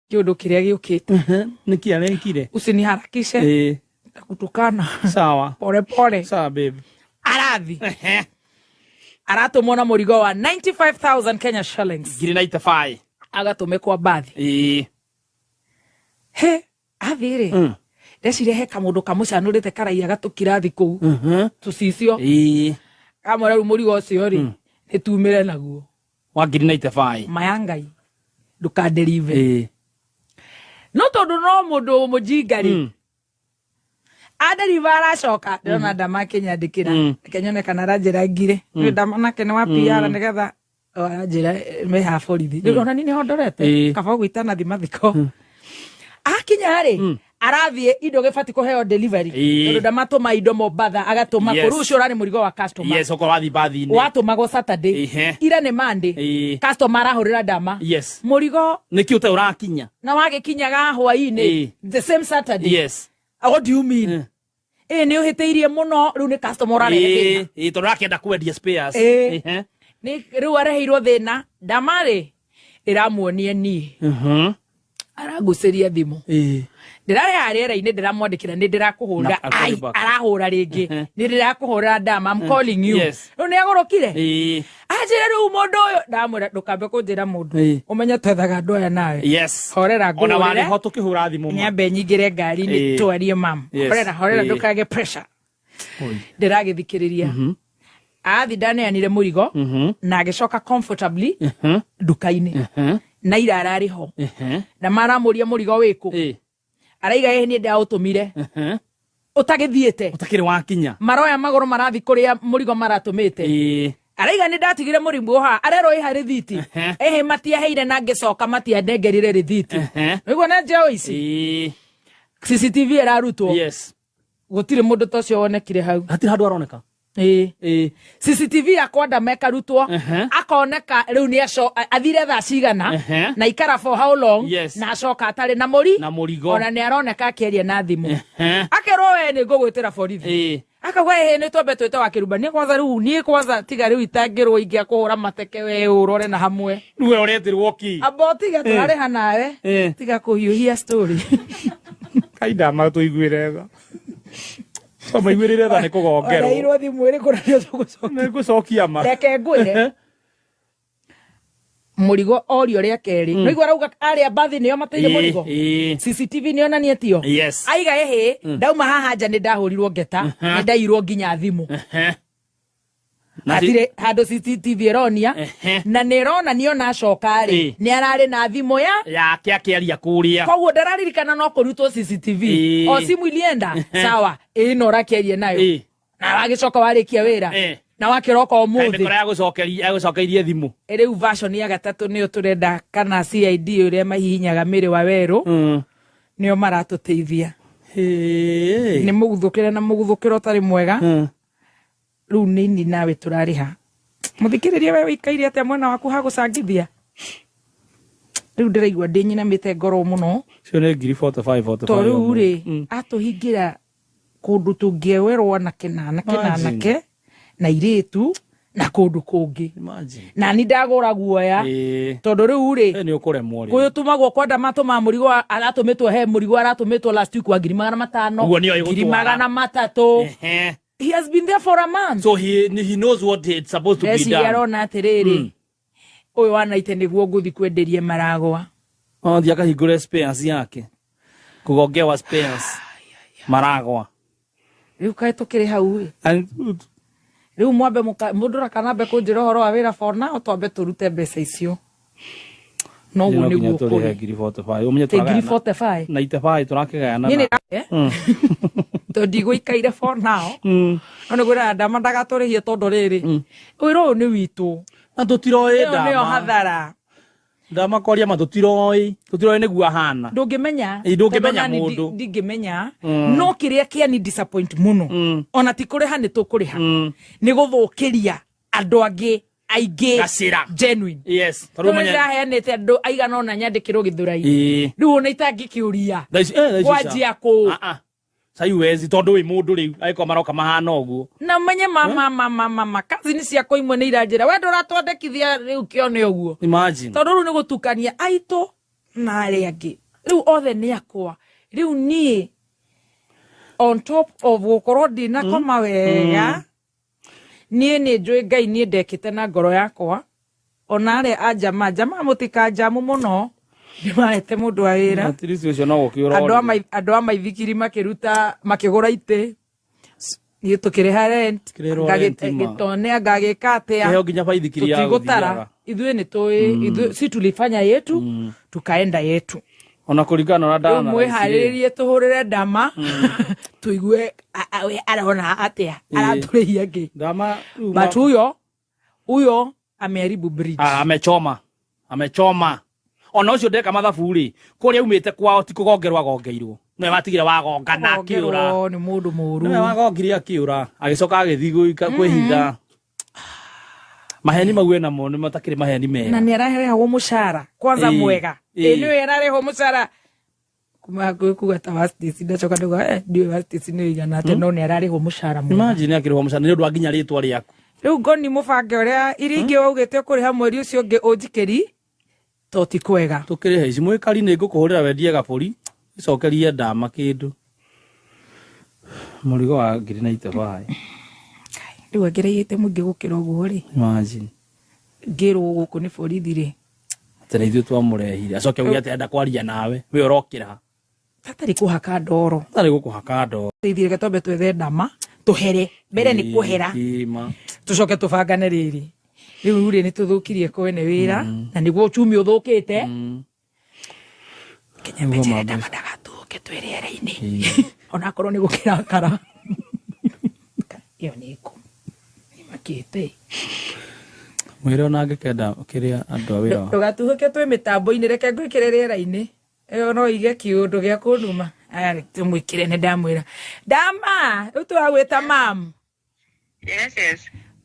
Kiondo kiria giukite. Niki arekire. Usiniharakishe. Kutukana. Sawa. Pole pole. Sawa baby. Arathi. Aratumona murigo wa 95,000 Kenya shillings. Giri 95. Agatumekwa bathi. He, athire. Ndecire he kamundu kamucanurite karaia gatukirathi kuu. Tucicio. Kamora ru murigo ucio ri. Nitumire naguo. Wa giri 95. Mayangai. Duka deliver. No tondu no mundu mujingari. Adeliver aracoka. Ndona ndama kinyandikira. Kenyone kana ranjira ngire. Ndama nake ni wa PR nigetha aranjira me ha borithi. Ndona nini hondorete. Kaba gwitana thimathiko. Akinya ri. Arathie indo gibati kuheo delivery. Tondu ndamatuma indo Mombasa agatuma kurucio rari murigo wa customer. Yes, oko wathi bathi-ini. Watumago Saturday. Ira ni Monday. Customer arahurira ndama. Yes. Murigo niki uta urakinya. Na wagikinyaga hwaini. The same Saturday. Yes. What do you mean? Ni uhiteirie muno riu ni customer arahete. Tondu rakienda kwendia spares. Ni riu areheirwo thina ndamari iramuonie ni. Araguceria thimu. Ndirare ariera-ini ndiramwandikira ni ndirakuhura arahura ringi ni ndirakuhura ndama I'm calling you. Riu ni agurukire ajira riu mundu uyu ndamwira ndukambe kunjira mundu umenya twethaga andu aya nawe horera ngurire ona wari ho tukihura thimu ni ambe nyingire ngari ni twarie mam horera ndukage pressure ndiragithikiriria athi ndaneanire murigo na agicoka comfortably nduka-ini na irarari ho na maramuria murigo wiku araiga ni nda utumire utagithiete utakire wakinya maroya magoro marathi kuria murigo maratumite araiga ni ndatigire murimbu ha arero iha rithiti matia heire na ngicoka matia ndengerire rithiti niguo na njeo ici CCTV erarutwo gutire mundu tocio wonekire hau hatire handu aroneka CCTV akwanda mekarutwo akoneka riu ni athire tha cigana na ikara for how long na acoka atari na murigo ona ni aroneka akieria na thimu akerwo we ni ngugwitira borithi akagwa ni twambe twite wa kirumba ni kwanza tiga riu itangirwo ingia kuhura mateke we urore na hamwe niwe uretirwo ki abotiga turare hanawe tiga kuhiuhia story kaida ma tuiguire tha Kama igwirire tha ni kugongerwo. Ora irwo thimu iri kuranio tugucokia. Ni gucokia ma. Reke ngwire. Murigo orio ria keri. No igwa rauga aria bathi nio mateire murigo. CCTV nio nanietio. Aiga ndauma haha nja ni ndahurirwo ngeta, ni ndairwo nginya thimu. Atire hado CCTV eronia na nerona nio na coka ri ni arari na thimu yake akiaria kuria koguo ndararirikana no kurutwo CCTV o simu ilienda sawa ino rakiarie nayo na wagicoka warikia wira na wakiroko umuthi ndikora yagucokeirie thimu riu version ya gatatu nio turenda kana CID uria mahihinyaga miri wa weru nio maratuteithia ni muguthukire na muguthukiro tari mwega riu nini nawe turariha muthikiriria we wikaire atia mwena waku ha gucangithia riu ndiraigua ndinyinamite ngoro muno cio ni 45 to riu ri atuhingira kundu tungiewerwo na kinanake na iritu na kundu kungi na ni ndagura guoya tondu riu ri ni ukuremwo ri gutumagwo kwenda matuma murigo aratumitwo he murigo aratumitwo last week wa 5,500 3,300 He has been there for a month. So he knows what it's supposed to be done. Yarona atiriri. Oyo wanaite niguo nguthi kwenderie maragwa. Thia kahingure spares yake. Kugongewa spares. Maragwa. Riu kae tukiri hau. Riu mwambe mundu rakanambe kunjira horo wa wira for now twambe turute mbeca icio. No gu niguo ko. Ngiri 45. Umenye turaga. 45. 95 turakigana. Nini to digo ikaire for now ono gura ndama ndagatũrĩhie tondu riri wĩra ni witu na tutiroi ndama nĩyo hathara ndama koria ma tutiroi nĩguo ahana ndũngĩmenya mundu ndingĩmenya no kĩrĩa kĩa ni disappoint muno ona ti kũrĩha nĩ tũkũrĩha nĩ gũthũkĩria andũ angĩ aige genuine tarumenya heanete andu aigana ona nyandikirwo githurai riu ona itangikiuria wajia ku saiwezi tondu wi mundu riu aiko maroka mahana uguo na menye mama kazi ni cia koimwe ni iranjira we nduratwandekithia riu kione uguo imagine tondu riu ni gutukania aito na aria angi riu othe ni akwa riu nie on top of gukorwo ndina koma wega nie ni njui Ngai nie ndekite na ngoro yakwa ona aria ajama mutika jamu muno ndimarete mundu wa wira atirisi ucio no gukiura andu a maithikiri makiruta makigura ite ni tukire rent ngagitone ngagikate heo ginya baithikiri ya gutara ithuĩ ni tũĩ si tulifanya yetu tukaenda yetu ona kuringana na ndana mwiharirie tuhurire ndama tuigue arona atia araturihia ngi ndama but uyo ameharibu bridge amechoma ona ucio ndeka mathabu ri kuria umite kwao ti kugongerwa gongeirwo no matigire wagongana akiura ni mundu muru no wagongire akiura agicoka agithigũ kwihitha maheni mague na mo ni matakire maheni mega na ni araheho mushara kwanza mwega ni araheho mushara kuma kuga ta wastis ndacoka nduga ndio wastis ni igana ate no ni arareho mushara mwega imagine akireho mushara ni ndu anginya ritwa riaku riu ngoni mubange uria iringi waugite kuriha mweri ucio ungi unjikeri toti kwega tukire haici mwikari ni ngukuhurira wendie gaburi icokerie ndama kindu murigo wa 95 riu agereite mungi gukira uguo ri imagine ngirwo guku ni borithi ri tena ithu twamurehire acoke ugia ati enda kwaria nawe we urokira tatari kuhaka ndoro tari gukuhaka ndoro ithire tombe twethe ndama tuhere mbere ni kuhera tucoke tubangane riri riu ri ni tuthukirie kwene wira na niguo uchumi uthukite Kenya mejere ndama ndagatuke twiriere-ini ona korwo ni gukira kara iyo niko makite mwire ona ngikenda kiria andu a wira ndugatuhuke twi mitambo-ini reke ngwikire riera-ini iyo no ige kiundu gia kunuma aya tumwikire ni ndamwira ndama riu turagwita mam yes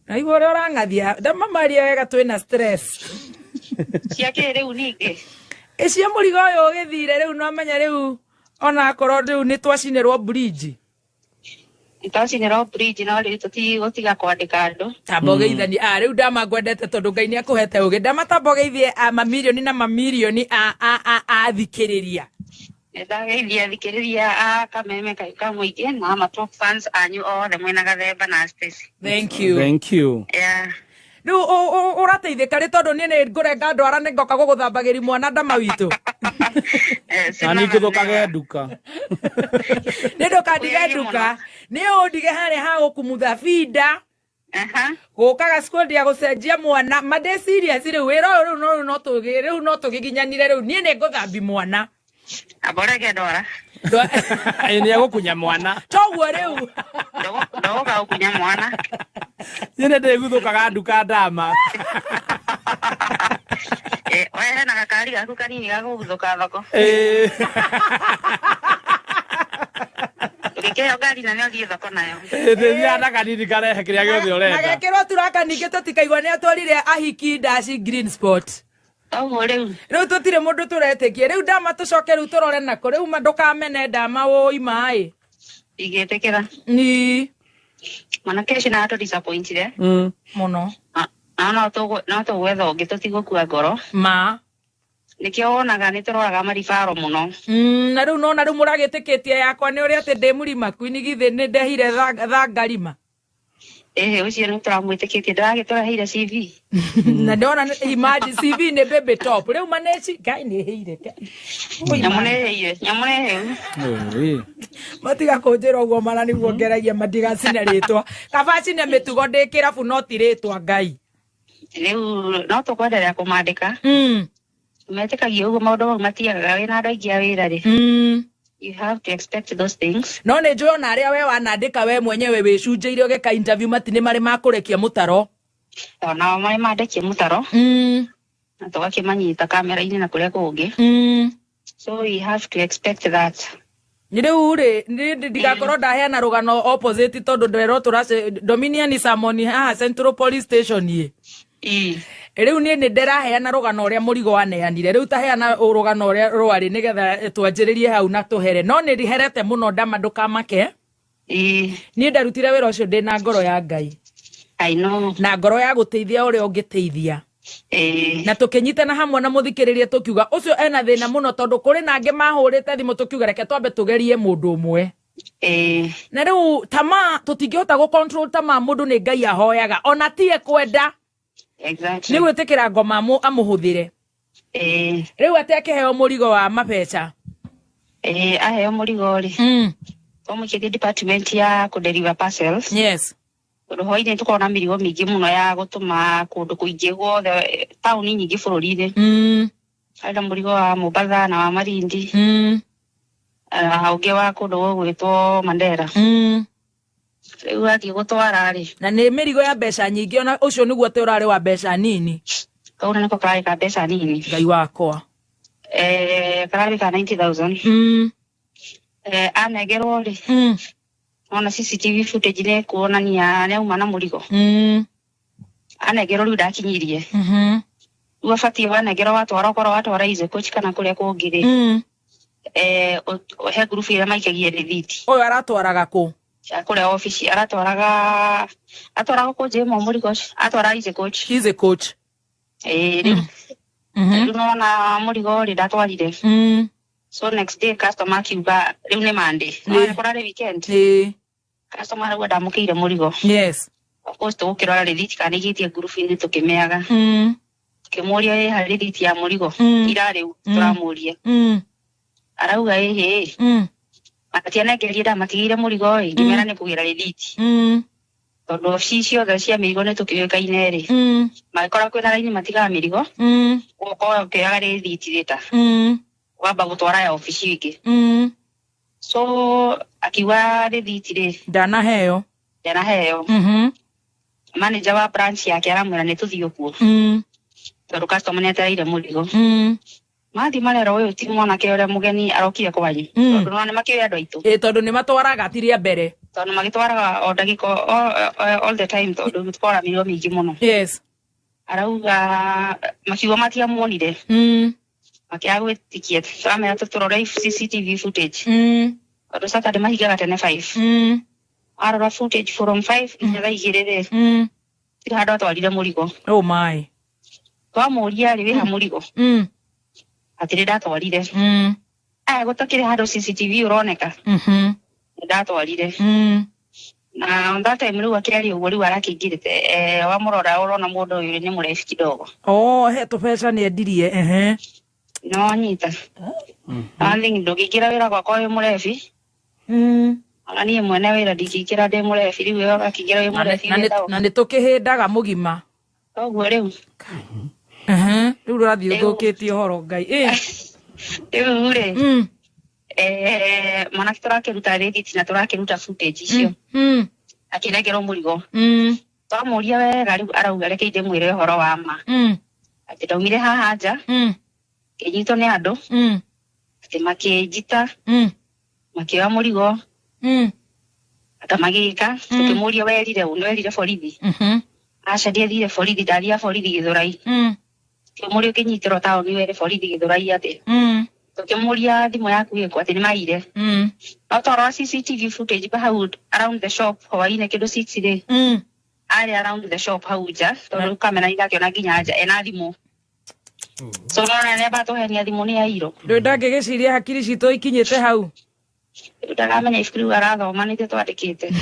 na igwo ria urangathia ndama maria wega twina stress ciake riu ningi icio murigo uyu ugithire riu no menya riu ona korwo riu ni twacinirwo bridge itacinirwo bridge no riu tutiga kwandika andu tambogeithani riu ndama ngwendete tondu Ngai ni akuhete ugi ndama tambogeithie mamilioni na mamilioni a thikiriria ndageithia thikiriria a kameme ka muingi na ma top fans anyu othe mwena gathemba na Stacy thank you yeah riu urateithika ri tondu ni ngurenga ndwara ni ngoka guguthambagiri mwana ndama witu ani kuthukage nduka ni ndukandige nduka ni undige hari ha gukumutha binda gukaga school ya gucenjia mwana made serious riu wira riu no tugiginyanire riu ni nguthambi mwana aborege ndwara ni agukunya mwana toguo riu ndoga gukunya mwana yene ndiguthukaga nduka ndama wewe na gakari gaku kanini gaguguthuka thoko Ukikeo gari na nyo thie thoko nayo thia na kanini karehe kiria giothe urenda nagekirwo turaka ningi tutikaigwa ni atwarire ahiki dashi green spot riu tutire mundu turetikie riu ndama tucoke riu turore nako riu ndukamene ndama woi mai igetekera ni mana keshi na ato disappointed muno no to gwetha ungi tutigukua ngoro ma nikio wonaga ni turoraga maribaro muno na riu no na riu muragitikitie yakwa ni uri ati ndi murima kwini githi ni ndehire thangarima ucio ni turamwitikitie ndagituraheire CV na ndona imagine CV ni baby top riu maneci Ngai ni heire nyamune matiga kunjira uguo mara niguo ngeragia matigacine ritwa kabacine mitugo ndi kirabu no ti ritwa Ngai riu no tukwenderea kumandika metikagia uguo maundu mau matiagaga wina andu aingi a wira ri you have to expect those things no ni njui ona aria we wanandika we mwenyewe wicunjĩire ũgĩka interview matine marĩ makũrekia mũtaro ona marĩ mandekie mũtaro na tũgakĩmanyita kamera-inĩ na kũrĩa kũngĩ so you have to expect that rĩu rĩ ndigakorwo ndaheana rũgano opposite tondũ nderwo tũrace Dominion Samoni haha Central Police Station ye riu ni ndiraheana rugano uria murigo waneanire riu taheana rugano uria rwari nigetha twanjiririe hau na tuhere no ni riherete muno ndama ndukamake ni ndarutire wira ucio ndina ngoro ya Ngai I know na ngoro ya guteithia uria ungiteithia na tukinyitana hamwe na muthikiririe tukiuga ucio ena thina muno tondu kuri nange mahurite thimu tukiuga reke twambe tugerie mundu umwe na riu tama tutingihota go control tama mundu ni Ngai ahoyaga ona tie kwenda exactly ni gwitikira ngoma amuhuthire riu ateke heo murigo wa mapecha aheo murigo ri Omukithi department ya kudeliver parcels. Yes. Hoine tukona mirigo mingi muno ya gutuma kundu kuingi guothe tauni nyingi bururi-ini. Aida murigo wa Mombasa na wa Malindi. Hauge wa kundu gwitwo Mandera. Riu athi gutwara ri. Na ni mirigo ya mbeca nyingi ona ucio niguo te urari wa mbeca nini. Kauna niko kari ka mbeca nini. Ngai wakwa. Kari ka 90,000. Anegerwo ri. Ona CCTV footage ne kuonania ne uma na murigo. Anegerwo riu ndakinyirie. Ubafati wanegerwo watwara ize coach kana kuria kungire. He group ira maikagie rithiti. Oyo aratwaraga ku? Kuria office atwaraga ku jemo murigo atwara ize coach. Ize coach. Riu na murigo ri ndatwarire. So next day customer kiuga riu ne Monday. Na kora weekend. Customer wa ndamukire murigo. Yes. Of course tukirora rithiti kana igitie group ini tukimeaga. Kimuria ha rithiti ya murigo. Ira riu turamuria. Arauga matianegeria ndamatigire murigo ngimera ni kugira rithiti. Tondu officio tha cia mirigo ni tukiwekaine ri. Makora kwina line matiga mirigo. Uko kiaga rithiti rita. Wamba gutwara ya office iki. So akiwa rithiti ri ndanaheo manager wa branch yake aramwira ni tuthio kuo. Tondu customer ni atereire murigo. Mathi marero uyu ti mwana ke uria mugeni arokire kwanyu. Tondu no ni makire andu aitu. Tondu ni matwaraga tiria mbere. Tondu magitwaraga o ndagiko all the time tondu twara mirigo mingi muno. Yes. Arauga makiuga matiamuonire. Makiagwitikie twamera tuturore CCTV footage. Tondu Saturday mahigaga tene 5. Arora footage from 5 inyaga igirire. Tiri handu atwarire murigo. Oh my. Twamuria ri wiha murigo. Atiri ndatwarire. Gutakire handu CCTV uroneka. Ndatwarire. Na on that time riu akiri uguo riu arakingirite wa murora urona mundu uyu ni murefi kidogo. Oh, he tubeca ni endirie No nyita. Alingi ndogikira wira kwa kwa murefi. Ani mwene wira ndikikira de murefi riu yo akikira we murefi. Na ni tukihindaga mugima. Oguo riu. Riu rathi uthukitie horo Ngai. Riu ri. Mana turakiruta rithiti na turakiruta footage icio. Akinegerwo murigo. Twamuria wega riu arauga reke inde mwire horo wa ma. Ati ndaumire haha nja. Kinyito ni andu. Ati makijita. Makioya murigo. Akamagika. Tukimuria werire werire borithi. Aca ndithire borithi ndaria borithi Githurai. Kimuria kinyitiro taoni were borithi Githurai ati. Tukimuria thimu yaku iko ati ni maire. No toro CCTV footage hau around the shop hwaine kindu 6 day. Ari around the shop hau ja tondu kamera igakiona nginya nja ena thimu. So nona ne bato henia thimu ni airo. Ndangigiciria hakiri cito ikinyite hau. Ndaramenya ifuru arathoma ni twandikite.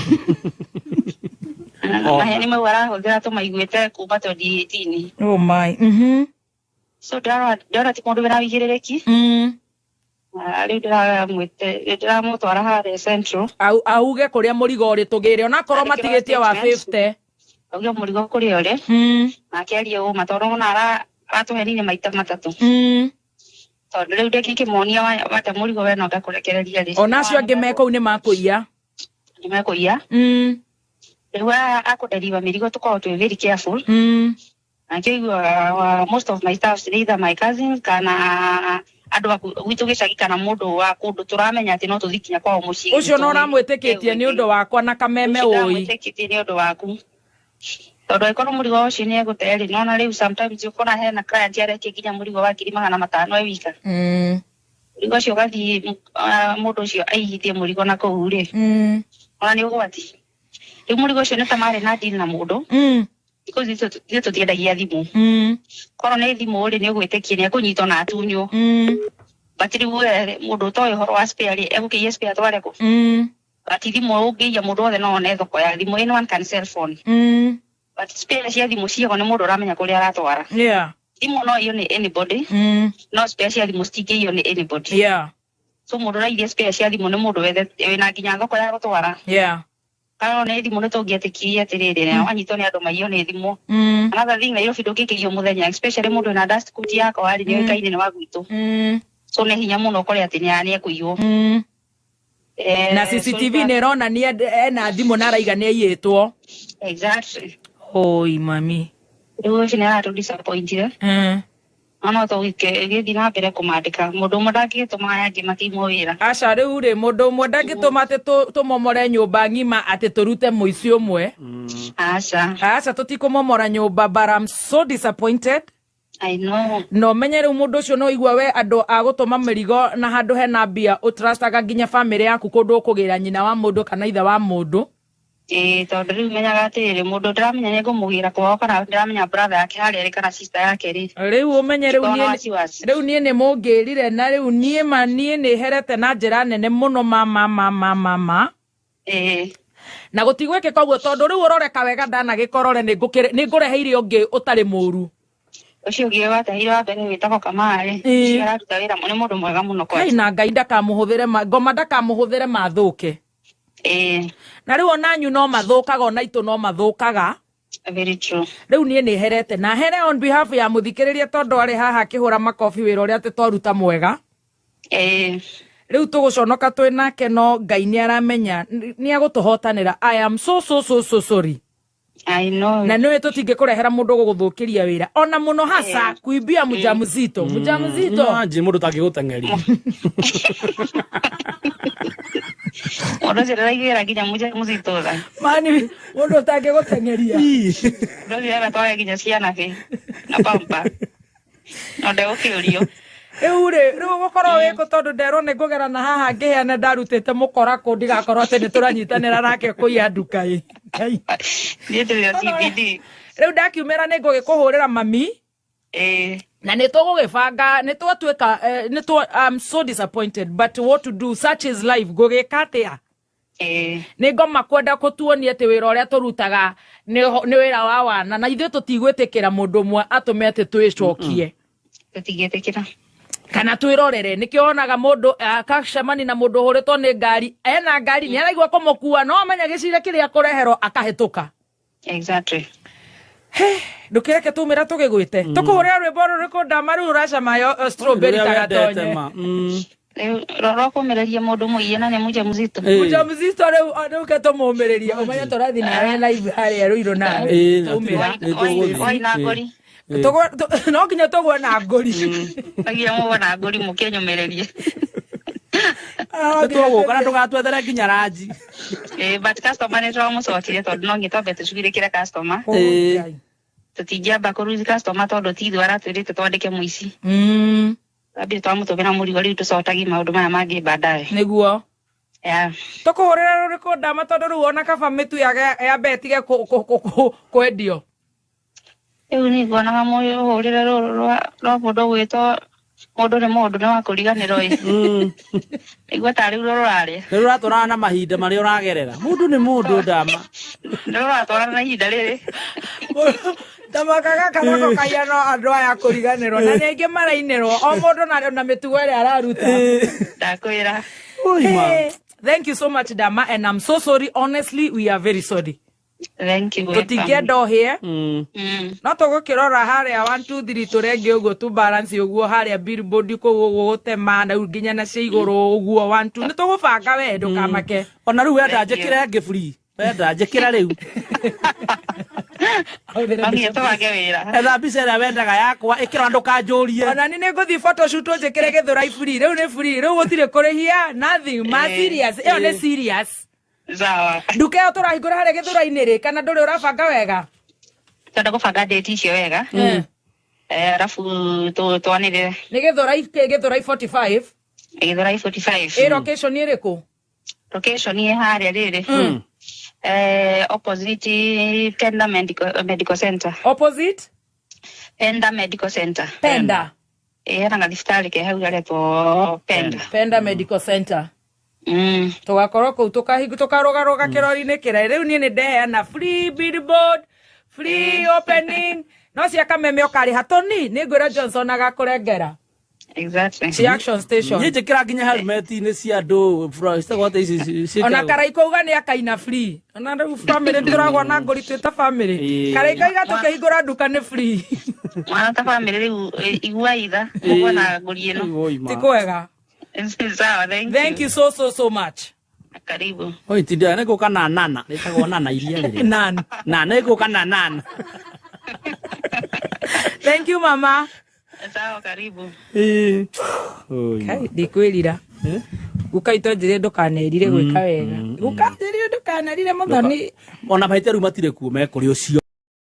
Maheni mau arahuthira tumaiguite kuma 2018. Oh my. So ndara ti mundu wina wigirereki. Riu ndiramutwara haria Central. Auge kuria murigo uri tugire ona korwo matigitie wa 50. Auge murigo kuria uri. Nake aria uma tondu ona aratuhenire maita matatu. Tondu riu ndikikimonia wate murigo we no ndakurekereria ri. Ona acio angi meko ni makuiya. Ni makuiya. Riu akuderiva mirigo tukorwo twi very careful. Most of my staff either my cousins kana andu gwitu gicagi kana mundu wa kundu turamenya ati no tuthikinya kwao mucii. Ucio no ramwitikitie ni undu wakwa na kameme ui. Mwitikitie ni undu waku. Tondu ikono murigo ucio ni eguteri nona riu sometimes ukona hena client areke nginya murigo wa 500 ewika. Murigo ucio gathi mundu ucio aigithie murigo na kou ri. Ona ni ugwati. Riu murigo ucio ni tamari na deal na mundu. because ito tutiendagia thimu koro nä thimå rä nä å gwä tä kie nä ekå nyitwo na atunywo batiri we må ndå toä horo wa spare rä egå kä ie spare tware kå bati thimå å ngä ia må ndå othe no one thoko ya thimå ä one can cell phone but spare cia thimå ciego nä må ndå å ramenya kå rä a aratwara thimå no iyo nä anybody no spare cia thimå citingä iyo nä anybody so må ndå rairie spare cia thimå nä må ndå wethe wä na nginya thoko ya gå twara kana nä thimå nä tå ngä atä kirie atä rä rä nä wanyitwo nä andå maiyå nä thimå another thing Nairobi ndå kä kä io må thenya especially må ndå na dust coat yako warä nä kainä nä wa gwitå so nä hinya må no kore atä nä ekå iywo na CCTV nä rona nä ena thimå na raiga nä aiyätwo exactly oi mami rä u nä aratå disappointire ano to gä thiä na mbere kå mandä ka må ndå å mwe ndangä tå maga yangä matimwo wä ra aca rä u rä må ndå å mwe ndangä tå ma atä tå momore nyå mba ng'ima atä tå rute må ici å mwe aca tå tikå momora nyå mba but I'm so disappointed I know no menye rä u må ndå å cio no igua we andå a gå tå ma mä rigo na handå hena mbia å trustaga nginya bamĩrĩ yaku kå ndå å kå gä ra nyina wa må ndå kana ithe wa må ndå tondå rä u menyaga atä rä må ndå ndä ramenya nä ngå må gä ra kwao kana ndä ramenya brother yake harä arä kana sister yake rä u å menye rä u niä nä må ngä rire na rä u niä nä herete na njä ra nene må no mama na gå tigwä kä koguo tondå rä u å roreka wega ndanagä korore nä ngå reheire å ngä å tarä må ru å cio å ngä wateheire wa mbere wä tagwo kamarä araruta wä ra nä må ndå mwega må no na Ngai ndakamå hå thä re ngoma ndakamå hå thä re mathå ke na rä u onanyu no mathũkaga ona itũ no mathũkaga rä u niĩ nĩ herete na here on behalf ya mũthikĩrĩria tondũ arĩ haha akĩhũra makobi wĩra ũrĩa atĩ twaruta mwega rä u tũgũconoka twĩ nake no Ngai nĩ aramenya nĩ agũtũhotanĩra I am so sorry na nĩwe tũtingĩ kũrehera mũndũ gũgũthũkĩria wĩra ona mũno hasa kuibia mjamzito nje mũndũ tangĩ gũteng'eria Odo se raigera kinya muzito tha. Mani odo take gũteng'eria. Odo ya toya kinya ciana ke. Na pampa. No de ũkĩũrio. Rĩu gũkorwo wĩkũ tondũ nderwo nĩ ngũgera na haha ngĩheana ndarutĩte mũkora kũ ndigakorwo atĩ nĩ tũranyitanĩra nake kũiya nduka ĩ. Niĩ ndĩrĩ CBD. Rĩu ndakiumĩra nĩ ngũgĩkũhũrĩra mami. Na nĩ tũgũgĩbanga nĩ twatuĩka I'm so disappointed but what to do such is life ngũgĩka atĩa nĩ ngoma kwenda kũtuonia atĩ wĩra ũrĩa tũrutaga nĩ wĩra wa wana na ithuĩ tũtigwĩtĩkĩra mũndũ ũmwe atũme atĩ twĩcokie tũtigĩtĩkĩra kana twĩrorere nĩkĩo wonaga mũndũ akacemani na mũndũ ũhũrĩtwo nĩ ngari ena ngari nĩ araigua kũmũkua no amenya gĩcira kĩrĩa kũreherwo akahĩtũka exactly ndukireke tumira tugigwite tukuhurira rwimbo ruriku ndama riu uracama strawberry tagatonye roro kumireria mundu muiye na nĩ mjamzito riu anuke tumumireria umenya turathi nawe live haria ruiro nawe tumira na ngori no nginya tugwe na ngori agia mwe na ngori mukenyumirerie tũgũkana tũgatwethere nginya ranji but customer nĩ twamũcokire tondũ no ngĩtwambe tũcugĩrĩkĩre customer tũtingĩamba kũruzi customer tondũ ti ithuĩ aratwĩrĩte twandĩke mũici twambire twamũtũmĩra mũrigo rĩu tũcotagie maũndũ maya mangĩ baadaye nĩguo tũkũhũrĩra rũrĩkũ ndama tondũ rĩu ona kaba mĩtu yambe ĩtige kwendio rĩu nĩ nguonaga mũhũrĩre rũrũ rwa mũndũ gwĩtwo mũndũ nĩ mũndũ nĩ wa kũriganĩrwo ĩ igua tarĩ rũrarĩa rĩu ũratwarana na mahinda marĩa ũragerera mũndũ nĩ mũndũ ndama rũratwarana na ihinda rĩrĩ ndamakaga kanako kaiyano andũ aya kũriganĩrwo na nĩ aingĩ marainĩrwo o mũndũ na mĩtugo ĩrĩa araruta ndakwĩra thank you so much Dama and I'm so sorry honestly we are very sorry thank you tutingĩenda here no tũgũkĩrora harĩa 1 2 3 tũrenge ũguo tu balance ũguo harĩa billboard kũu gũtema na nginya na cia igũrũ ũguo 1 2 nĩ tũgũbanga we ndũkamake ona rĩu wenda njĩkĩre ngĩ free wenda njĩkĩra rĩu etha mbica ĩrĩa wendaga yakwa ĩkĩra ndũkanjũrie ona nĩ ngũthiĩ photoshoot njĩkĩre Gĩthũrai free rĩu nĩ free rĩu gũtirĩ kũrĩhia nothing ma serious ĩyo nĩ serious sawa nduka ĩyo tũrahingũra harĩa Gĩthũrai-inĩ rĩ kana ndũrĩ ũrabanga wega twenda gũbanga date icio wega arabu twanĩrĩre nĩ Gĩthũrai 45 Gĩthũrai 45 location ĩrĩkũ location ĩ harĩa rĩrĩ Opposite Penda Medical Center. Opposite? Penda Medical Center. Penda. Ranga thibitari ke hau garetwo Penda. Penda Medical Center. Tugakorwo kuu tukarogaroga kirori-ini kirai riu ni ndeheana free billboard, free opening, no cia kameme ukari hatoni ni ngwira Johnson agakurengera. Exactly. Ci action station. Ni jikira ginya helmet ni cia andu ista gote ici. Ona karaiko uga ni akaina free. Ona riu family turagwa na ngori twita family. Karaiko iga tukihingura duka ni free. Mwana ta family riu igua itha kuwa na ngori ino. Tikwega. Sawa, thank you so much. Karibu. Oi tindia ne guka na nana, nitagwo nana iria riri. Nana. Nana guka na nana. Thank you mama. Sawa, karibu. Oi. Kai dikwirira. Guka itonjire ndukanerire gwika wega. Guka ndiri ndukanerire muthoni. Ona maite ru matire kuo me kuri ucio.